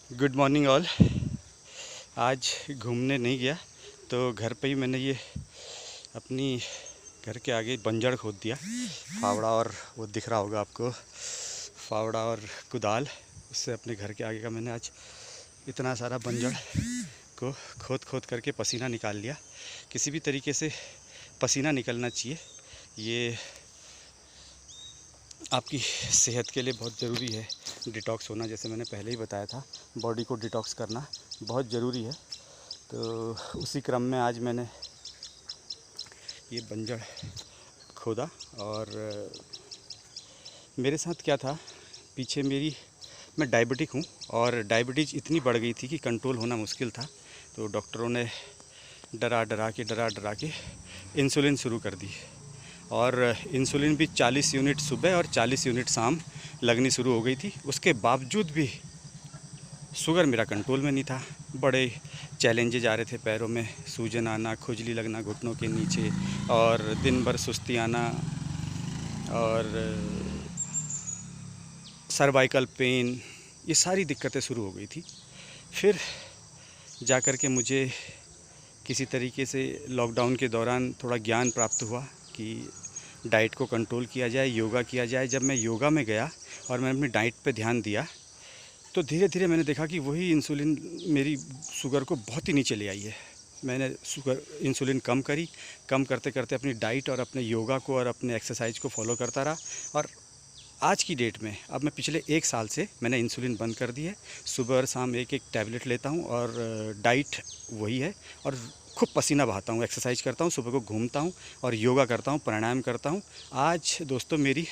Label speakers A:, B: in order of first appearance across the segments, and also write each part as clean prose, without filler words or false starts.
A: Good morning all. आज घूमने नहीं गया तो घर पे ही मैंने ये अपनी घर के आगे बंजर खोद दिया। फावड़ा और वो दिख रहा होगा आपको, फावड़ा और कुदाल, उससे अपने घर के आगे का मैंने आज इतना सारा बंजर को खोद खोद करके पसीना निकाल लिया। किसी भी तरीके से पसीना निकलना चाहिए, ये आपकी सेहत के लिए बहुत ज़रूरी है। डिटॉक्स होना, जैसे मैंने पहले ही बताया था, बॉडी को डिटॉक्स करना बहुत ज़रूरी है। तो उसी क्रम में आज मैंने ये बंजर खोदा। और मेरे साथ क्या था, पीछे मैं डायबिटिक हूँ और डायबिटीज़ इतनी बढ़ गई थी कि कंट्रोल होना मुश्किल था। तो डॉक्टरों ने डरा डरा के इंसुलिन शुरू कर दी और इंसुलिन भी 40 यूनिट सुबह और 40 यूनिट शाम लगनी शुरू हो गई थी। उसके बावजूद भी शुगर मेरा कंट्रोल में नहीं था। बड़े चैलेंजेज आ रहे थे, पैरों में सूजन आना, खुजली लगना घुटनों के नीचे, और दिन भर सुस्ती आना, और सर्वाइकल पेन, ये सारी दिक्कतें शुरू हो गई थी। फिर जा कर के मुझे किसी तरीके से लॉकडाउन के दौरान थोड़ा ज्ञान प्राप्त हुआ कि डाइट को कंट्रोल किया जाए, योगा किया जाए। जब मैं योगा में गया और मैंने अपनी डाइट पे ध्यान दिया तो धीरे धीरे मैंने देखा कि वही इंसुलिन मेरी शुगर को बहुत ही नीचे ले आई है। मैंने इंसुलिन कम करी, कम करते करते अपनी डाइट और अपने योगा को और अपने एक्सरसाइज को फॉलो करता रहा। और आज की डेट में, अब मैं पिछले 1 साल से मैंने इंसुलिन बंद कर दी है। सुबह और शाम एक टैबलेट लेता हूँ और डाइट वही है, और खूब पसीना बहाता हूँ, एक्सरसाइज करता हूँ, सुबह को घूमता हूँ और योगा करता हूँ, प्राणायाम करता हूँ। आज दोस्तों मेरी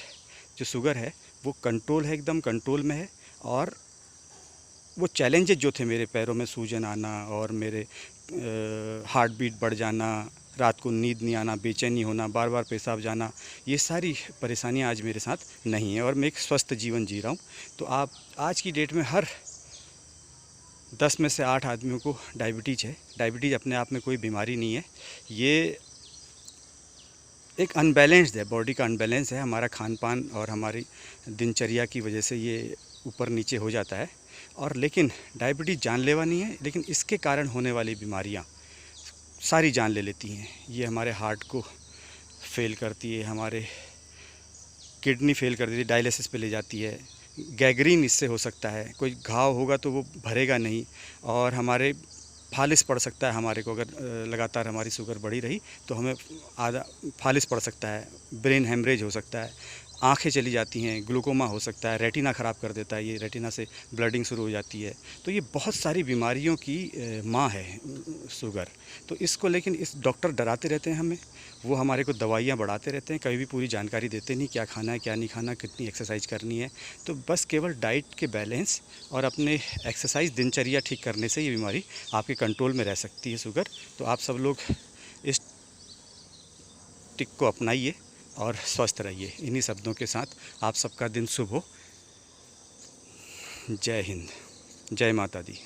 A: जो शुगर है वो कंट्रोल है, एकदम कंट्रोल में है। और वो चैलेंजेस जो थे, मेरे पैरों में सूजन आना और मेरे हार्ट बीट बढ़ जाना, रात को नींद नहीं आना, बेचैनी होना, बार बार पेशाब जाना, ये सारी परेशानियां आज मेरे साथ नहीं है और मैं एक स्वस्थ जीवन जी रहा हूँ। तो आप आज की डेट में हर 10 में से 8 आदमियों को डायबिटीज़ है। डायबिटीज़ अपने आप में कोई बीमारी नहीं है, ये एक अनबैलेंस्ड है, बॉडी का अनबैलेंस है। हमारा खान पान और हमारी दिनचर्या की वजह से ये ऊपर नीचे हो जाता है। और लेकिन डायबिटीज़ जानलेवा नहीं है, लेकिन इसके कारण होने वाली बीमारियां सारी जान ले लेती हैं। ये हमारे हार्ट को फेल करती है, हमारे किडनी फेल कर देती है, डायलिसिस पे ले जाती है। गैंग्रीन इससे हो सकता है, कोई घाव होगा तो वो भरेगा नहीं, और हमारे फालिस पड़ सकता है हमारे को। अगर लगातार हमारी शुगर बढ़ी रही तो हमें आधा फालिस पड़ सकता है, ब्रेन हेमरेज हो सकता है, आंखें चली जाती हैं, ग्लूकोमा हो सकता है, रेटिना ख़राब कर देता है, ये रेटिना से ब्लडिंग शुरू हो जाती है। तो ये बहुत सारी बीमारियों की माँ है शुगर। तो इसको, लेकिन इस डॉक्टर डराते रहते हैं हमें, वो हमारे को दवाइयाँ बढ़ाते रहते हैं, कभी भी पूरी जानकारी देते नहीं, क्या खाना है क्या नहीं खाना, कितनी एक्सरसाइज करनी है। तो बस केवल डाइट के बैलेंस और अपने एक्सरसाइज दिनचर्या ठीक करने से ये बीमारी आपके कंट्रोल में रह सकती है, शुगर। तो आप सब लोग इस टिक को अपनाइए और स्वस्थ रहिए। इन्हीं शब्दों के साथ आप सबका दिन शुभ हो। जय हिंद, जय माता दी।